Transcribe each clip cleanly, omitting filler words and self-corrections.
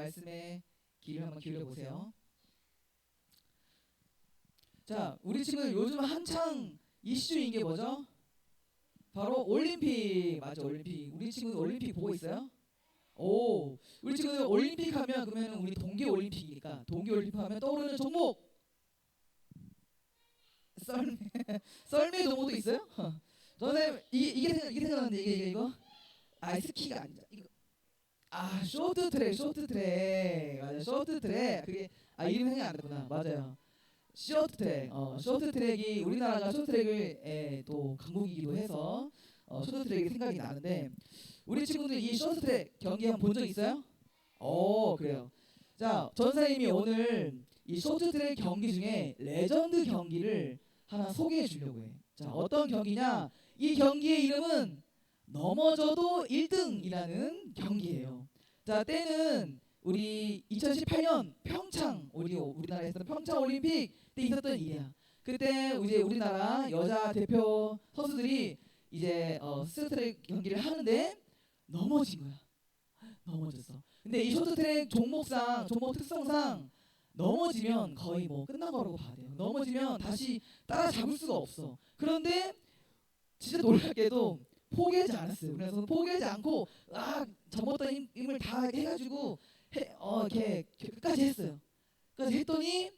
말씀에 귀를 한번 기울여 보세요. 자, 우리 친구들 요즘 한창 이슈인 게 뭐죠? 바로 올림픽. 맞아, 올림픽. 우리 친구들 올림픽 보고 있어요? 오, 우리 친구들 올림픽 하면 그러면 우리 동계 올림픽이니까 동계 올림픽 하면 떠오르는 종목. 썰매. 썰매 종목도 있어요? 선생님 이게 생각나는데 이거 스키가 아니죠. 이거 쇼트트랙 맞아, 쇼트트랙. 그게 이름 생각 안 났구나. 맞아요. 쇼트트랙. 쇼트트랙이 우리나라가 쇼트트랙을 또 강국이기도 해서 쇼트트랙이 생각이 나는데 우리 친구들 이 쇼트트랙 경기 한번 본 적 있어요? 그래요. 자, 전사님이 오늘 이 쇼트트랙 경기 중에 레전드 경기를 하나 소개해 주려고 해. 자, 어떤 경기냐? 이 경기의 이름은 넘어져도 1등이라는 경기예요. 자, 때는 우리 2018년 평창 우리나라에서는 평창 올림픽 때 있었던 일이야. 그때 이제 우리나라 여자 대표 선수들이 이제 쇼트트랙 경기를 하는데 넘어진 거야. 넘어졌어. 근데 이 쇼트트랙 종목 특성상 넘어지면 거의 뭐 끝난 거라고 봐야 돼요. 넘어지면 다시 따라잡을 수가 없어. 그런데 진짜 놀랍게도 포기하지 않았어요. 그래서 포기하지 않고 접었던 힘을 다 해가지고 이렇게 끝까지 했어요. 끝까지 했더니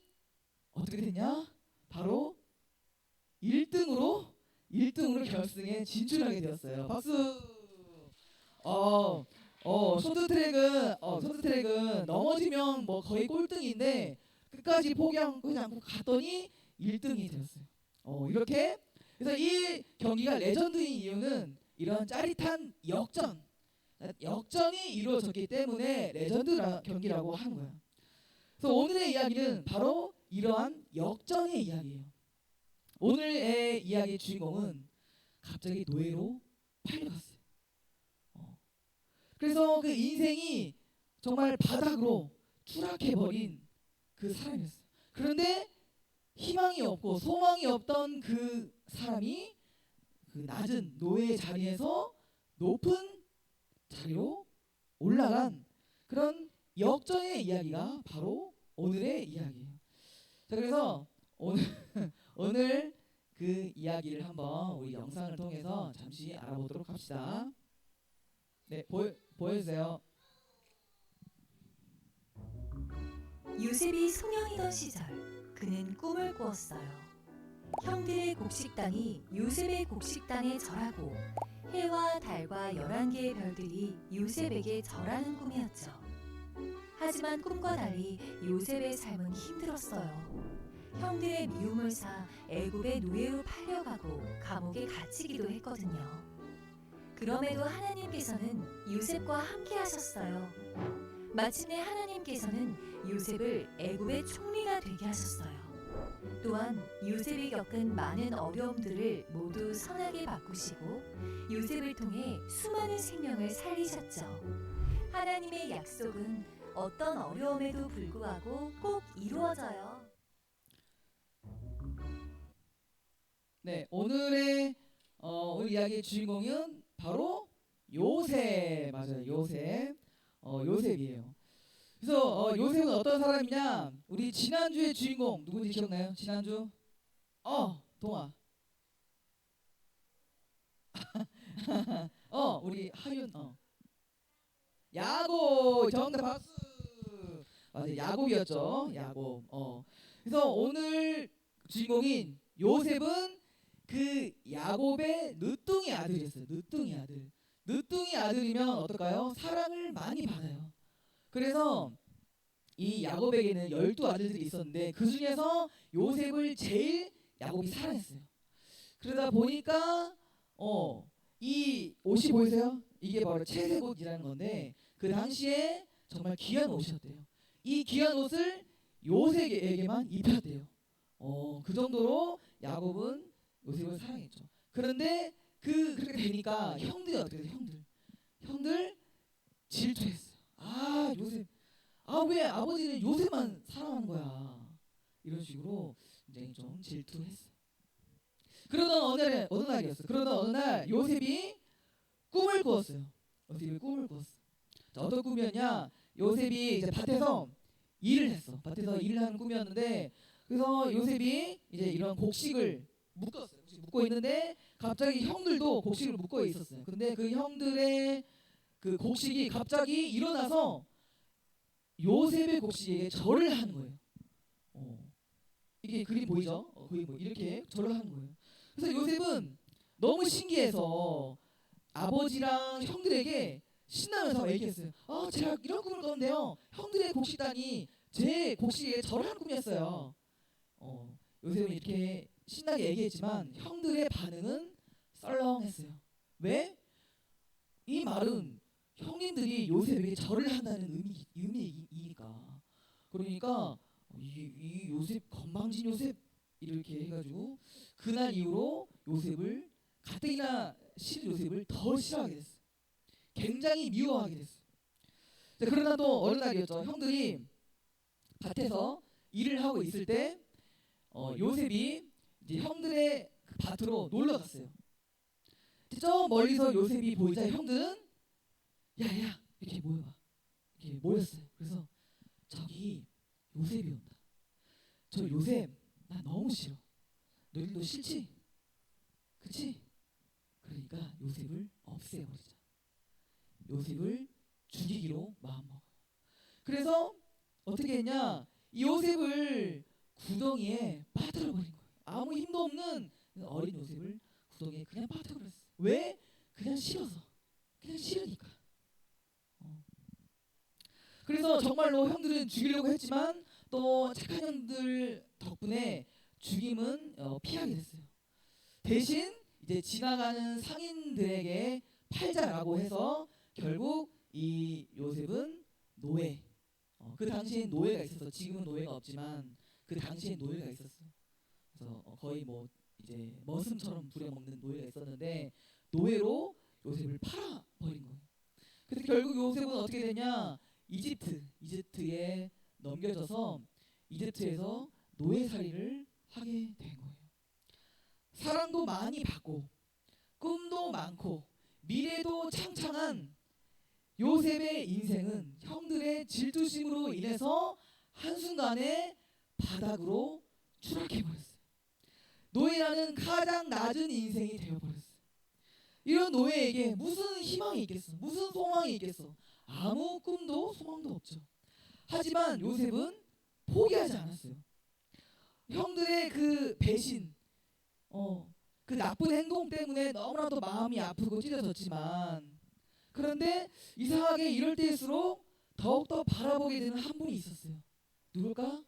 어떻게 됐냐? 바로 1등으로 결승에 진출하게 되었어요. 박수. 쇼트트랙은 넘어지면 뭐 거의 꼴등인데 끝까지 포기하지 않고 갔더니 1등이 되었어요. 이렇게 그래서 이 경기가 레전드인 이유는 이런 짜릿한 역전이 이루어졌기 때문에 레전드 경기라고 하는 거야. 그래서 오늘의 이야기는 바로 이러한 역전의 이야기예요. 오늘의 이야기의 주인공은 갑자기 노예로 팔려갔어요. 그래서 그 인생이 정말 바닥으로 추락해버린 그 사람이었어요. 그런데 희망이 없고 소망이 없던 그 사람이 그 낮은 노예의 자리에서 높은 자리로 올라간 그런 역전의 이야기가 바로 오늘의 이야기예요. 자, 그래서 오늘 그 이야기를 한번 우리 영상을 통해서 잠시 알아보도록 합시다. 네, 보여주세요. 요셉이 소년이던 시절 그는 꿈을 꾸었어요. 형들의 곡식당이 요셉의 곡식당에 절하고 해와 달과 11개의 별들이 요셉에게 절하는 꿈이었죠. 하지만 꿈과 달리 요셉의 삶은 힘들었어요. 형들의 미움을 사 애굽의 노예로 팔려가고 감옥에 갇히기도 했거든요. 그럼에도 하나님께서는 요셉과 함께 하셨어요. 마침내 하나님께서는 요셉을 애굽의 총리가 되게 하셨어요. 또한 요셉이 겪은 많은 어려움들을 모두 선하게 바꾸시고 요셉을 통해 수많은 생명을 살리셨죠. 하나님의 약속은 어떤 어려움에도 불구하고 꼭 이루어져요. 네, 오늘 이야기의 주인공은 바로 요셉. 맞아요, 요셉. 요셉이에요. 그래서 요셉은 어떤 사람이냐? 우리 지난주의 주인공 누군지 기억나요? 지난주? 동아. 우리 하윤. 야곱. 정답 박수. 맞아요, 야곱이었죠. 야곱. 그래서 오늘 주인공인 요셉은 그 야곱의 늦둥이 아들이었어요. 늦둥이 아들이면 어떨까요? 사랑을 많이 받아요. 그래서 이 야곱에게는 12아들들이 있었는데 그 중에서 요셉을 제일 야곱이 사랑했어요. 그러다 보니까 이 옷이 보이세요? 이게 바로 채색 옷이라는 건데 그 당시에 정말 귀한 옷이었대요. 이 귀한 옷을 요셉에게만 입혔대요. 그 정도로 야곱은 요셉을 사랑했죠. 그런데 그렇게 되니까 형들이 어떻게 돼요? 형들 질투했어요. 요셉, 왜 아버지는 요셉만 사랑하는 거야? 이런 식으로 굉장히 좀 질투했어요. 그러던 어느 날이었어요. 그러던 어느 날 요셉이 꿈을 꾸었어요. 자, 어떤 꿈이었냐? 요셉이 이제 밭에서 일을 했어. 밭에서 일을 하는 꿈이었는데, 그래서 요셉이 이제 이런 곡식을 묶었어요. 묶고 있는데 갑자기 형들도 곡식을 묶고 있었어요. 근데 그 형들의 그 곡식이 갑자기 일어나서 요셉의 곡식에게 절을 하는 거예요. 이게 그림 보이죠? 거의 뭐 이렇게 절을 하는 거예요. 그래서 요셉은 너무 신기해서 아버지랑 형들에게 신나면서 얘기했어요. 제가 이런 꿈을 꿨는데요. 형들의 곡식단이 제 곡식에 절을 하는 꿈이었어요. 요셉은 이렇게 신나게 얘기했지만 형들의 반응은 썰렁했어요. 왜? 이 말은 형님들이 요셉에게 절을 한다는 의미이니까. 그러니까 이 요셉, 건방진 요셉 이렇게 해가지고 그날 이후로 요셉을, 가뜩이나 싫은 요셉을 더 싫어하게 됐어요. 굉장히 미워하게 됐어요. 자, 그러나 또 어느 날이었죠. 형들이 밭에서 일을 하고 있을 때 요셉이 이제 형들의 그 밭으로 놀러 갔어요. 저 멀리서 요셉이 보이자 형들은 야야 이렇게 모여봐. 이렇게 모였어요. 그래서 저기 요셉이 온다. 저 요셉 나 너무 싫어. 너희들도 싫지? 그치? 그러니까 요셉을 없애버리자. 요셉을 죽이기로 마음먹어. 그래서 어떻게 했냐? 이 요셉을 구덩이에 빠뜨려버린 거예요. 아무 힘도 없는 어린 요셉을 구덩이에 그냥 빠뜨려버렸어요. 왜? 그냥 싫어서. 그냥 싫으니까. 그래서 정말로 형들은 죽이려고 했지만 또 착한 형들 덕분에 죽임은 피하게 됐어요. 대신 이제 지나가는 상인들에게 팔자라고 해서 결국 이 요셉은 노예. 그 당시엔 노예가 있었어. 지금은 노예가 없지만 그 당시엔 노예가 있었어. 그래서 거의 뭐 이제 머슴처럼 부려먹는 노예가 있었는데 노예로 요셉을 팔아버린 거예요. 그래서 결국 요셉은 어떻게 되냐? 이집트에 넘겨져서 이집트에서 노예살이를 하게 된 거예요. 사랑도 많이 받고 꿈도 많고 미래도 창창한 요셉의 인생은 형들의 질투심으로 인해서 한순간에 바닥으로 추락해버렸어요. 노예라는 가장 낮은 인생이 되어버렸어요. 이런 노예에게 무슨 희망이 있겠어? 무슨 소망이 있겠어? 아무 꿈도 소망도 없죠. 하지만 요셉은 포기하지 않았어요. 형들의 그 배신, 그 나쁜 행동 때문에 너무나도 마음이 아프고 찢어졌지만, 그런데 이상하게 이럴 때일수록 더욱더 바라보게 되는 한 분이 있었어요. 누굴까?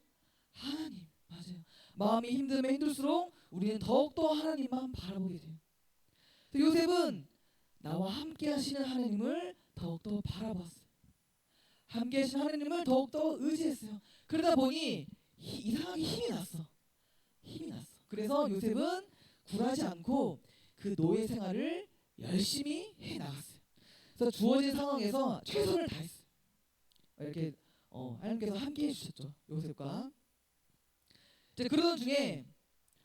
하나님. 맞아요. 마음이 힘들면 힘들수록 우리는 더욱더 하나님만 바라보게 돼요. 요셉은 나와 함께 하시는 하나님을 더욱더 바라봤어요. 함께 하시는 하나님을 더욱더 의지했어요. 그러다 보니 이상하게 힘이 났어. 그래서 요셉은 굴하지 않고 그 노예 생활을 열심히 해나갔어요. 그래서 주어진 상황에서 최선을 다했어요. 이렇게 하나님께서 함께 해주셨죠. 요셉과. 그러던 중에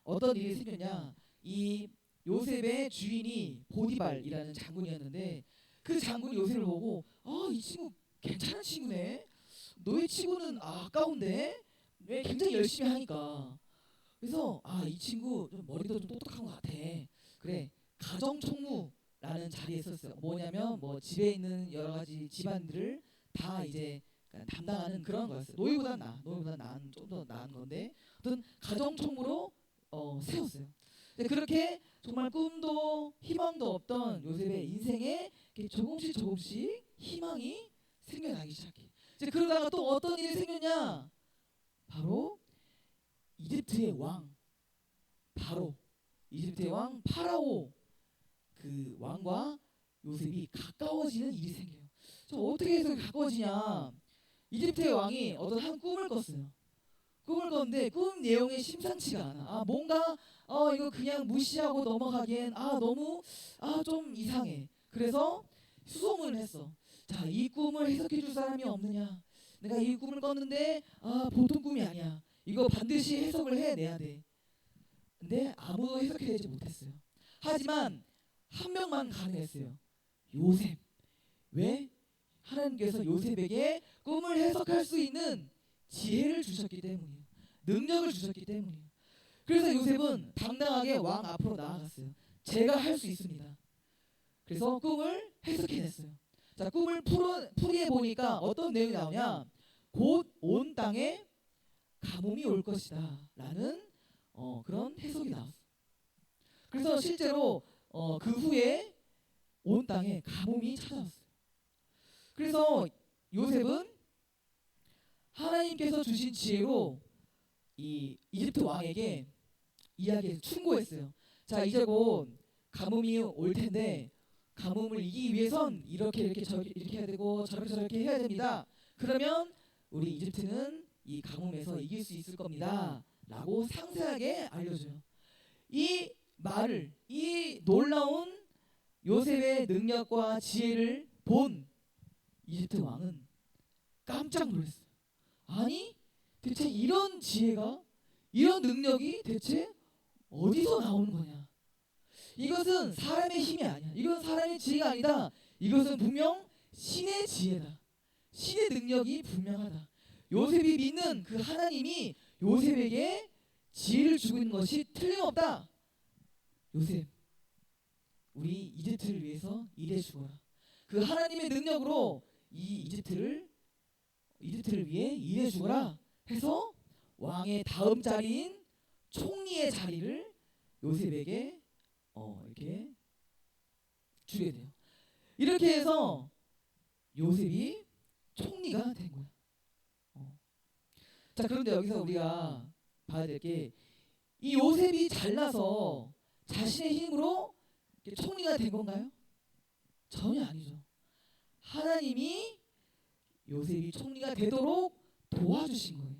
어떤 일이 생겼냐. 이 요셉의 주인이 보디발이라는 장군이었는데 그 장군이 요셉을 보고 이 친구 괜찮은 친구네. 노예 치고는 아까운데 왜 굉장히 열심히 하니까. 그래서 이 친구 좀 머리도 좀 똑똑한 것 같아. 그래, 가정총무라는 자리에 있었어요. 뭐냐면 뭐 집에 있는 여러 가지 집안들을 다 이제 담당하는 그런 거였어요. 노예보다 나은 좀 더 나은 건데, 어떤 가정총무로 세웠어요. 그렇게 정말 꿈도 희망도 없던 요셉의 인생에 조금씩 희망이 생겨나기 시작해. 그러다가 또 어떤 일이 생겼냐? 바로 이집트의 왕 파라오 그 왕과 요셉이 가까워지는 일이 생겨요. 어떻게 해서 가까워지냐? 이집트의 왕이 어떤 한 꿈을 꿨어요. 꿈을 꿨는데 꿈 내용이 심상치가 않아. 뭔가 이거 그냥 무시하고 넘어가기엔 너무 좀 이상해. 그래서 수소문을 했어. 자, 이 꿈을 해석해 줄 사람이 없느냐? 내가 이 꿈을 꿨는데 보통 꿈이 아니야. 이거 반드시 해석을 해내야 돼. 근데 아무도 해석해내지 못했어요. 하지만 한 명만 가능했어요. 요셉. 왜? 하나님께서 요셉에게 꿈을 해석할 수 있는 지혜를 주셨기 때문이에요. 능력을 주셨기 때문이에요. 그래서 요셉은 당당하게 왕 앞으로 나아갔어요. 제가 할 수 있습니다. 그래서 꿈을 해석해냈어요. 자, 꿈을 풀이해 보니까 어떤 내용이 나오냐? 곧 온 땅에 가뭄이 올 것이다 라는 그런 해석이 나왔어요. 그래서 실제로 그 후에 온 땅에 가뭄이 찾아왔어요. 그래서 요셉은 하나님께서 주신 지혜로 이 이집트 왕에게 이야기해서 충고했어요. 자, 이제 곧 가뭄이 올 텐데 가뭄을 이기기 위해선 이렇게 이렇게 해야 되고 저렇게 해야 됩니다. 그러면 우리 이집트는 이 가뭄에서 이길 수 있을 겁니다 라고 상세하게 알려줘요. 이 말을, 이 놀라운 요셉의 능력과 지혜를 본 이집트 왕은 깜짝 놀랐어요. 아니 대체 이런 지혜가, 이런 능력이 대체 어디서 나오는 거냐. 이것은 사람의 힘이 아니야. 이건 사람의 지혜가 아니다. 이것은 분명 신의 지혜다. 신의 능력이 분명하다. 요셉이 믿는 그 하나님이 요셉에게 지혜를 주고 있는 것이 틀림없다. 요셉, 우리 이집트를 위해서 일해 주거라. 그 하나님의 능력으로 이 이집트를 위해 일해 주거라 해서 왕의 다음 자리인 총리의 자리를 요셉에게 이렇게 주게 돼요. 이렇게 해서 요셉이 총리가 된 거예요. 자, 그런데 여기서 우리가 봐야 될 게, 이 요셉이 잘나서 자신의 힘으로 총리가 된 건가요? 전혀 아니죠. 하나님이 요셉이 총리가 되도록 도와주신 거예요.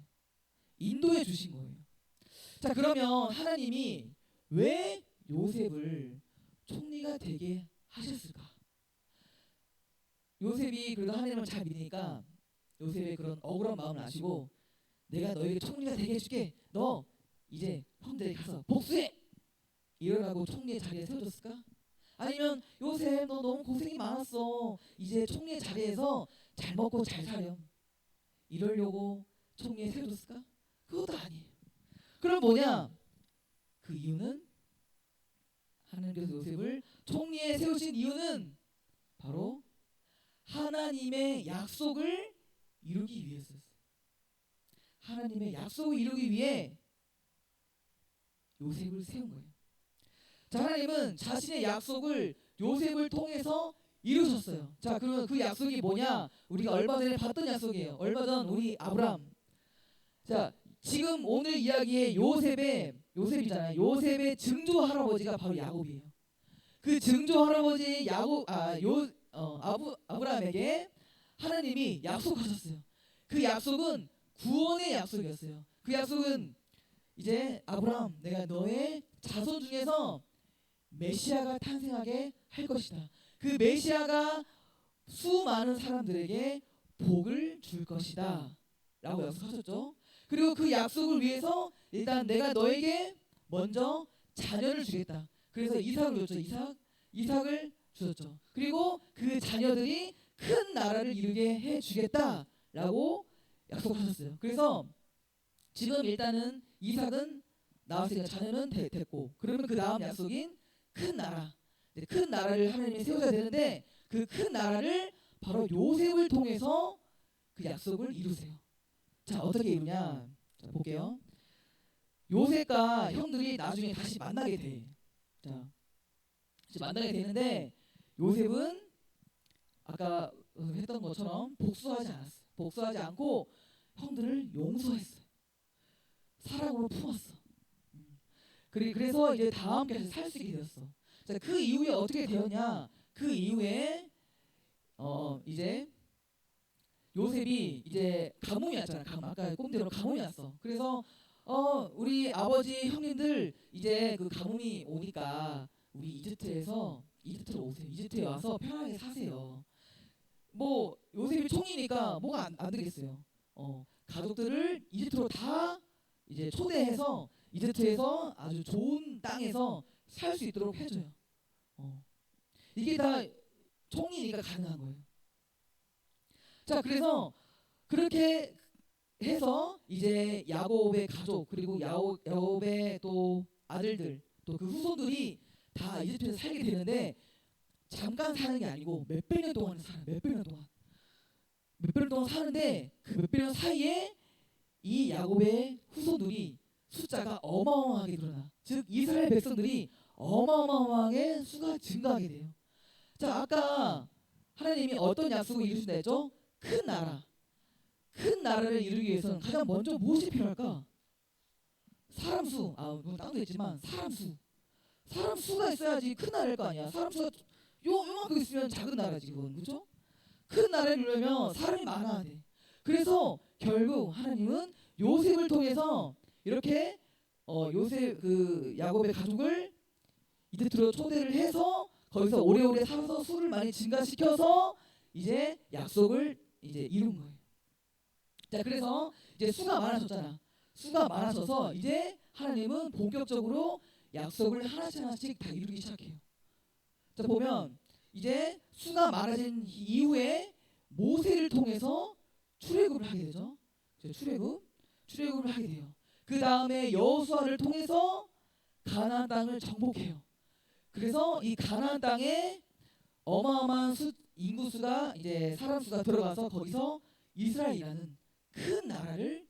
인도해 주신 거예요. 자, 그러면 하나님이 왜 요셉을 총리가 되게 하셨을까? 요셉이 그래도 하나님을 잘 믿으니까 요셉의 그런 억울한 마음을 아시고, 내가 너에게 총리가 되게 해줄게. 너 이제 형들에게 가서 복수해. 이러라고 총리의 자리에 세워줬을까? 아니면 요셉 너 너무 고생이 많았어. 이제 총리의 자리에서 잘 먹고 잘 살렴. 이러려고 총리에 세워줬을까? 그것도 아니에요. 그럼 뭐냐? 그 이유는, 하나님께서 요셉을 총리에 세우신 이유는 바로 하나님의 약속을 이루기 위해서였어요. 하나님의 약속을 이루기 위해 요셉을 세운 거예요. 자, 하나님은 자신의 약속을 요셉을 통해서 이루셨어요. 자, 그러면 그 약속이 뭐냐? 우리가 얼마 전에 봤던 약속이에요. 얼마 전 우리 아브람. 자, 지금 오늘 이야기의 요셉이잖아요. 요셉의 증조 할아버지가 바로 야곱이에요. 그 증조 할아버지 아브라함에게 하나님이 약속하셨어요. 그 약속은 구원의 약속이었어요. 그 약속은 이제 아브라함, 내가 너의 자손 중에서 메시아가 탄생하게 할 것이다. 그 메시아가 수많은 사람들에게 복을 줄 것이다 라고 약속하셨죠. 그리고 그 약속을 위해서 일단 내가 너에게 먼저 자녀를 주겠다. 그래서 이삭을 줬죠. 이삭을 주셨죠. 그리고 그 자녀들이 큰 나라를 이루게 해주겠다라고 약속하셨어요. 그래서 지금 일단은 이삭은 나왔으니까 자녀는 됐고, 그러면 그 다음 약속인 큰 나라, 큰 나라를 하나님이 세우셔야 되는데, 그 큰 나라를 바로 요셉을 통해서 그 약속을 이루세요. 자, 어떻게 이루냐? 자, 볼게요. 요셉과 형들이 나중에 다시 만나게 돼. 자, 만나게 되는데 요셉은 아까 했던 것처럼 복수하지 않았어요. 복수하지 않고 형들을 용서했어요. 사랑으로 품었어. 그래서 이제 다 함께 살 수 있게 되었어. 자, 그 이후에 어떻게 되었냐? 그 이후에 이제 요셉이 이제 가뭄이 왔잖아. 아까 꼼대로 가뭄이 왔어. 그래서 우리 아버지 형님들 이제 그 가뭄이 오니까 우리 이집트로 오세요. 이집트에 와서 편하게 사세요. 뭐 요셉이 총이니까 뭐가 안 되겠어요. 가족들을 이집트로 다 이제 초대해서 이집트에서 아주 좋은 땅에서 살 수 있도록 해줘요. 이게 다 총이니까 가능한 거예요. 자, 그래서 그렇게 해서 이제 야곱의 가족 그리고 야곱의 또 아들들 또 그 후손들이 다 이집트에서 살게 되는데 잠깐 사는 게 아니고 몇백 년 동안 살아요. 몇백 년 동안. 몇백 년 동안 사는데 그 몇백 년 사이에 이 야곱의 후손들이 숫자가 어마어마하게 늘어나. 즉 이스라엘 백성들이 어마어마하게 수가 증가하게 돼요. 자, 아까 하나님이 어떤 약속을 이루신다 했죠? 큰 나라. 큰 나라를 이루기 위해서는 가장 먼저 무엇이 필요할까? 사람 수. 물론 땅도 있지만 사람 수. 사람 수가 있어야지 큰 나라일 거 아니야. 사람 수가 요만큼 있으면 작은 나라지 그건. 그렇죠? 큰 나라를 이루려면 사람이 많아야 돼. 그래서 결국 하나님은 요셉을 통해서 이렇게 요셉 그 야곱의 가족을 이집트로 초대를 해서 거기서 오래오래 살아서 수를 많이 증가시켜서 이제 약속을 이제 이룬 거예요. 자, 그래서 이제 수가 많아졌잖아. 수가 많아져서 이제 하나님은 본격적으로 약속을 하나씩 다 이루기 시작해요. 자, 보면 이제 수가 많아진 이후에 모세를 통해서 출애굽을 하게 되죠. 출애굽을 하게 돼요. 그 다음에 여호수아를 통해서 가나안 땅을 정복해요. 그래서 이 가나안 땅에 어마어마한 인구수가 이제 사람 수가 들어가서 거기서 이스라엘이라는 큰 나라를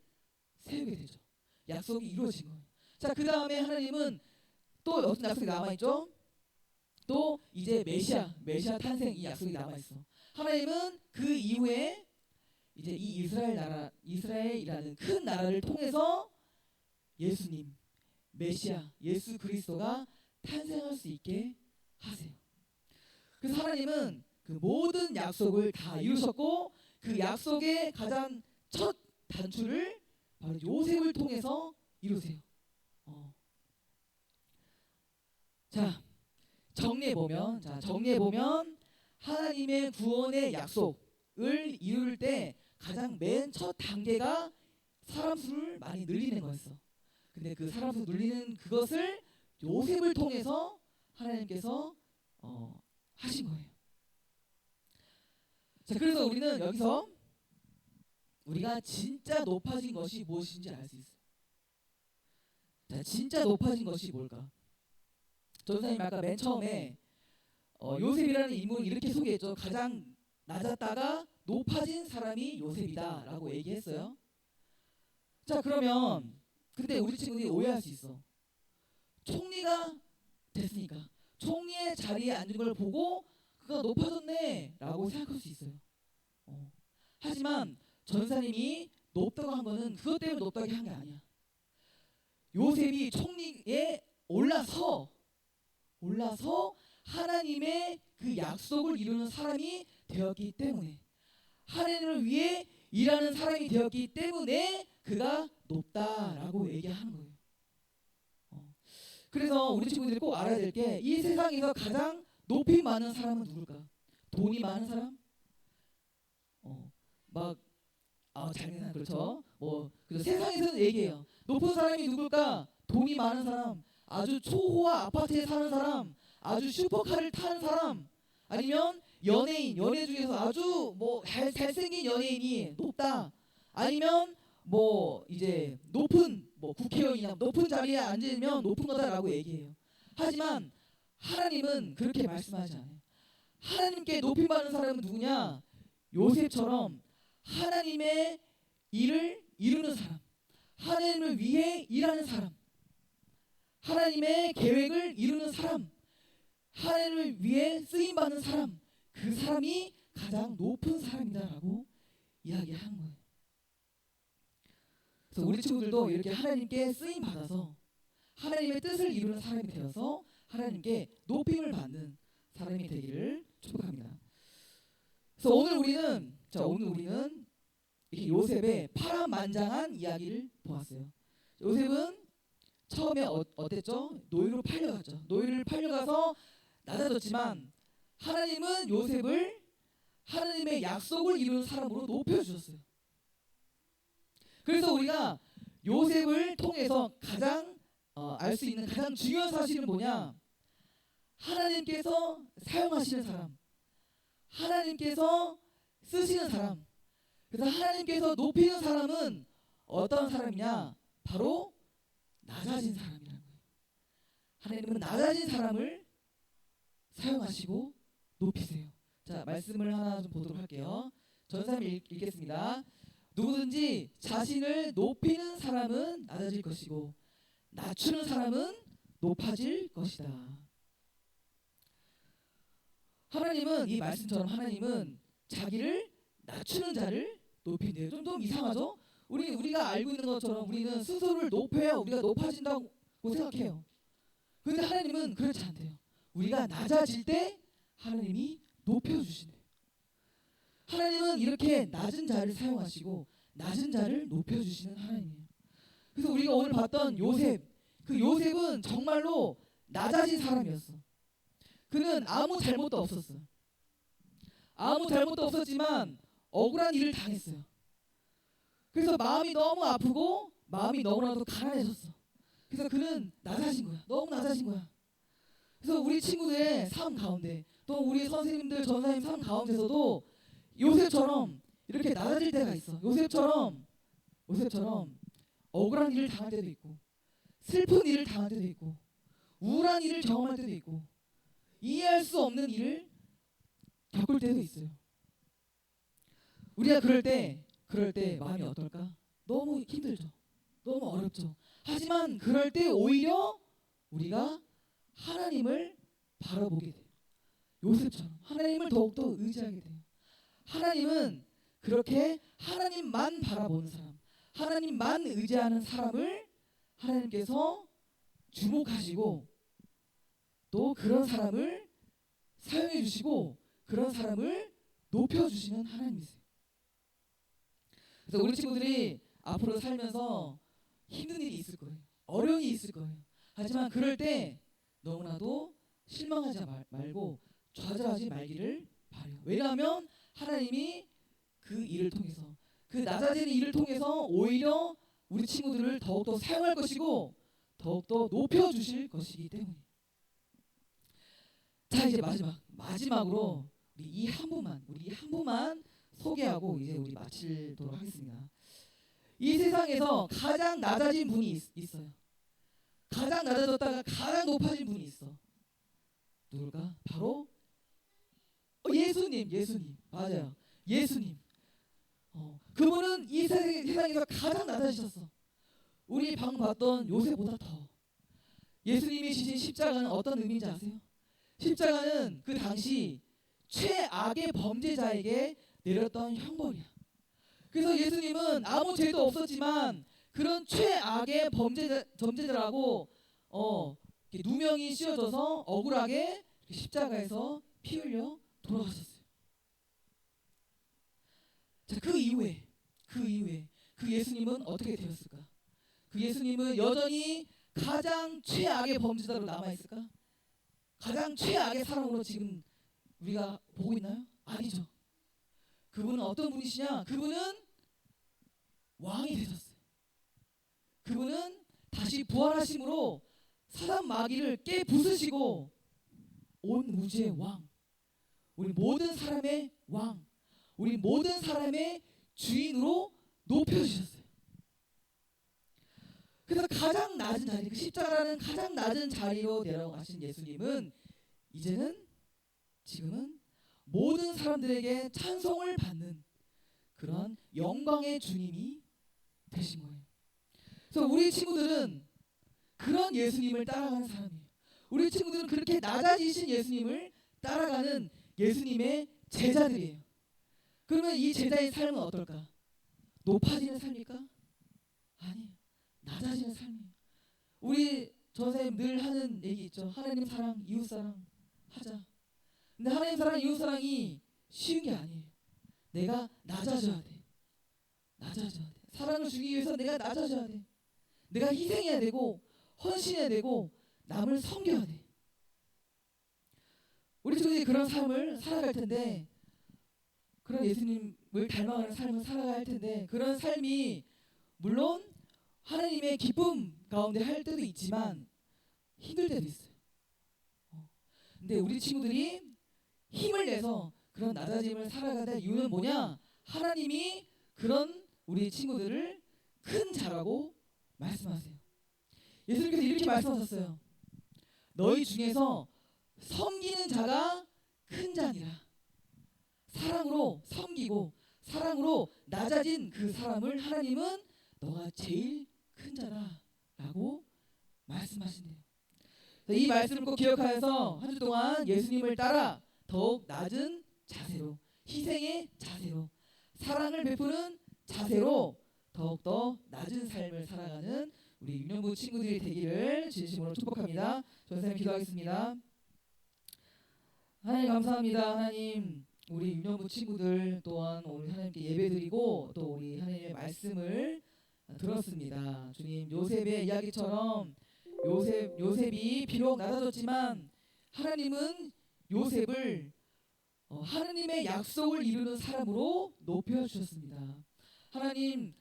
세우게 되죠. 약속이 이루어진 거예요. 자, 그 다음에 하나님은 또 어떤 약속이 남아있죠? 또 이제 메시아 탄생 이 약속이 남아있어. 하나님은 그 이후에 이제 이 이스라엘이라는 큰 나라를 통해서 예수님, 메시아, 예수 그리스도가 탄생할 수 있게 하세요. 그래서 하나님은 그 모든 약속을 다 이루셨고 그 약속의 가장 첫 단추를 바로 요셉을 통해서 이루세요. 자, 정리해 보면 하나님의 구원의 약속을 이룰 때 가장 맨 첫 단계가 사람 수를 많이 늘리는 거였어. 근데 그 사람 수 늘리는 그것을 요셉을 통해서 하나님께서 하신 거예요. 자, 그래서 우리는 여기서 우리가 진짜 높아진 것이 무엇인지 알 수 있어요. 자, 진짜 높아진 것이 뭘까? 전사님 아까 맨 처음에 요셉이라는 인물을 이렇게 소개했죠. 가장 낮았다가 높아진 사람이 요셉이다라고 얘기했어요. 자, 그러면 근데 우리 친구들이 오해할 수 있어. 총리가 됐으니까 총리의 자리에 앉은 걸 보고 그가 높아졌네 라고 생각할 수 있어요. 하지만 전사님이 높다고 한 거는 그것 때문에 높다고 한 게 아니야. 요셉이 총리에 올라서 하나님의 그 약속을 이루는 사람이 되었기 때문에 하나님을 위해 일하는 사람이 되었기 때문에 그가 높다라고 얘기하는 거예요. 그래서 우리 친구들이 꼭 알아야 될 게 이 세상에서 가장 높이 많은 사람은 누굴까? 돈이 많은 사람? 잘된 사람 그렇죠. 그래서 세상에서는 얘기해요. 높은 사람이 누굴까? 돈이 많은 사람, 아주 초호화 아파트에 사는 사람, 아주 슈퍼카를 타는 사람, 아니면 연예 중에서 아주 잘생긴 연예인이 높다. 아니면 이제 높은 국회의원이나 높은 자리에 앉으면 높은 거다라고 얘기해요. 하지만 하나님은 그렇게 말씀하지 않아요. 하나님께 높이 받는 사람은 누구냐? 요셉처럼 하나님의 일을 이루는 사람, 하나님을 위해 일하는 사람, 하나님의 계획을 이루는 사람, 하나님을 위해 쓰임받는 사람, 그 사람이 가장 높은 사람이다라고 이야기하는 거예요. 그래서 우리 친구들도 이렇게 하나님께 쓰임받아서 하나님의 뜻을 이루는 사람이 되어서 하나님께 높임을 받는 사람이 되기를 축복합니다. 그래서 오늘 우리는 이렇게 요셉의 파란만장한 이야기를 보았어요. 요셉은 처음에 어땠죠? 노예로 팔려갔죠. 노예를 팔려가서 낮아졌지만 하나님은 요셉을 하나님의 약속을 이루는 사람으로 높여주셨어요. 그래서 우리가 요셉을 통해서 가장 알 수 있는 가장 중요한 사실은 뭐냐? 하나님께서 사용하시는 사람, 하나님께서 쓰시는 사람, 그래서 하나님께서 높이는 사람은 어떤 사람이냐? 바로 낮아진 사람이라는 거예요. 하나님은 낮아진 사람을 사용하시고 높이세요. 자, 말씀을 하나 좀 보도록 할게요. 전사님 읽겠습니다. 누구든지 자신을 높이는 사람은 낮아질 것이고 낮추는 사람은 높아질 것이다. 하나님은 이 말씀처럼 하나님은 자기를 낮추는 자를 높인대요. 좀 이상하죠? 우리가 알고 있는 것처럼 우리는 스스로를 높여야 우리가 높아진다고 생각해요. 그런데 하나님은 그렇지 않대요. 우리가 낮아질 때 하나님이 높여주시네요. 하나님은 이렇게 낮은 자를 사용하시고 낮은 자를 높여주시는 하나님이에요. 그래서 우리가 오늘 봤던 요셉, 그 요셉은 정말로 낮아진 사람이었어. 그는 아무 잘못도 없었어요. 아무 잘못도 없었지만 억울한 일을 당했어요. 그래서 마음이 너무 아프고 마음이 너무나도 가난해졌어. 그래서 그는 낮아진 거야. 너무 낮아진 거야. 그래서 우리 친구들의 삶 가운데 또 우리 선생님들 전사님 삶 가운데서도 요셉처럼 이렇게 낮아질 때가 있어. 요셉처럼 억울한 일을 당할 때도 있고 슬픈 일을 당할 때도 있고 우울한 일을 경험할 때도 있고 이해할 수 없는 일을 겪을 때도 있어요. 우리가 그럴 때 마음이 어떨까? 너무 힘들죠. 너무 어렵죠. 하지만 그럴 때 오히려 우리가 하나님을 바라보게 돼요. 요셉처럼 하나님을 더욱더 의지하게 돼요. 하나님은 그렇게 하나님만 바라보는 사람, 하나님만 의지하는 사람을 하나님께서 주목하시고 또 그런 사람을 사용해 주시고 그런 사람을 높여주시는 하나님이세요. 그래서 우리 친구들이 앞으로 살면서 힘든 일이 있을 거예요. 어려운 일이 있을 거예요. 하지만 그럴 때 너무나도 실망하지 말고 좌절하지 말기를 바라요. 왜냐하면 하나님이 그 일을 통해서 그 낮아지는 일을 통해서 오히려 우리 친구들을 더욱더 사용할 것이고 더욱더 높여주실 것이기 때문에. 자, 이제 마지막으로 우리 이 한 분만 소개하고 이제 우리 마치도록 하겠습니다. 이 세상에서 가장 낮아진 분이 있어요. 가장 낮아졌다가 가장 높아진 분이 있어. 누굴까? 바로 예수님. 맞아요. 예수님. 그분은 이 세상에서 가장 낮아지셨어. 우리 방금 봤던 요셉보다 더. 예수님이 지신 십자가는 어떤 의미인지 아세요? 십자가는 그 당시 최악의 범죄자에게 내렸던 형벌이야. 그래서 예수님은 아무 죄도 없었지만 그런 최악의 범죄자라고 누명이 씌워져서 억울하게 십자가에서 피 흘려 돌아가셨어요. 자, 그 이후에 그 예수님은 어떻게 되었을까? 그 예수님은 여전히 가장 최악의 범죄자로 남아있을까? 가장 최악의 사람으로 지금 우리가 보고 있나요? 아니죠. 그분은 어떤 분이시냐? 그분은 왕이 되셨어요. 그분은 다시 부활하심으로 사단 마귀를 깨부수시고 온 우주의 왕, 우리 모든 사람의 왕, 우리 모든 사람의 주인으로 높여주셨어요. 그래서 가장 낮은 자리, 그 십자가라는 가장 낮은 자리로 내려가신 예수님은 지금은 모든 사람들에게 찬송을 받는 그런 영광의 주님이 되신 거예요. 그래서 우리 친구들은 그런 예수님을 따라가는 사람이에요. 우리 친구들은 그렇게 낮아지신 예수님을 따라가는 예수님의 제자들이에요. 그러면 이 제자의 삶은 어떨까? 높아지는 삶일까? 아니에요. 낮아지는 삶이에요. 우리 전사님 늘 하는 얘기 있죠. 하나님 사랑, 이웃 사랑 하자. 근데 하나님 사랑, 이웃 사랑이 쉬운 게 아니에요. 내가 낮아져야 돼. 사랑을 주기 위해서 내가 낮아져야 돼. 내가 희생해야 되고 헌신해야 되고 남을 섬겨야 돼. 우리 친구들이 그런 삶을 살아갈 텐데, 그런 예수님을 닮아가는 삶을 살아가야 할 텐데, 그런 삶이 물론 하나님의 기쁨 가운데 할 때도 있지만 힘들 때도 있어요. 근데 우리 친구들이 힘을 내서 그런 낮아짐을 살아가는 이유는 뭐냐? 하나님이 그런 우리 친구들을 큰 자라고 말씀하세요. 예수님께서 이렇게 말씀하셨어요. 너희 중에서 섬기는 자가 큰 자니라. 사랑으로 섬기고 사랑으로 낮아진 그 사람을 하나님은 너가 제일 큰 자라라고 말씀하신대요. 이 말씀을 꼭 기억하여서 한 주 동안 예수님을 따라 더욱 낮은 자세로, 희생의 자세로, 사랑을 베푸는 자세로 더욱더 낮은 삶을 살아가는 우리 유년부 친구들이 되기를 진심으로 축복합니다. 전사님 기도하겠습니다. 하나님 감사합니다. 하나님 우리 유년부 친구들 또한 오늘 하나님께 예배드리고 또 우리 하나님의 말씀을 들었습니다. 주님, 요셉의 이야기처럼 요셉이 비록 낮아졌지만 하나님은 요셉을 하나님의 약속을 이루는 사람으로 높여주셨습니다. 하나님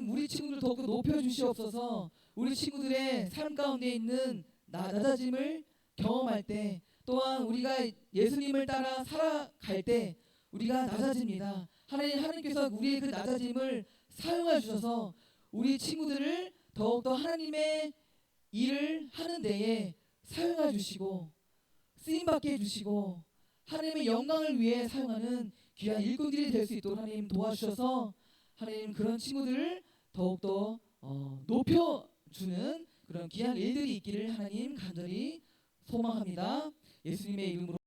우리 친구들 더욱더 높여주시옵소서. 우리 친구들의 삶 가운데 있는 낮아짐을 경험할 때 또한 우리가 예수님을 따라 살아갈 때 우리가 낮아집니다. 하나님께서 우리의 그 낮아짐을 사용해 주셔서 우리 친구들을 더욱더 하나님의 일을 하는 데에 사용해 주시고 쓰임받게 해주시고 하나님의 영광을 위해 사용하는 귀한 일꾼들이 될 수 있도록 하나님 도와주셔서 하나님 그런 친구들을 더욱더 높여주는 그런 귀한 일들이 있기를 하나님 간절히 소망합니다. 예수님의 이름으로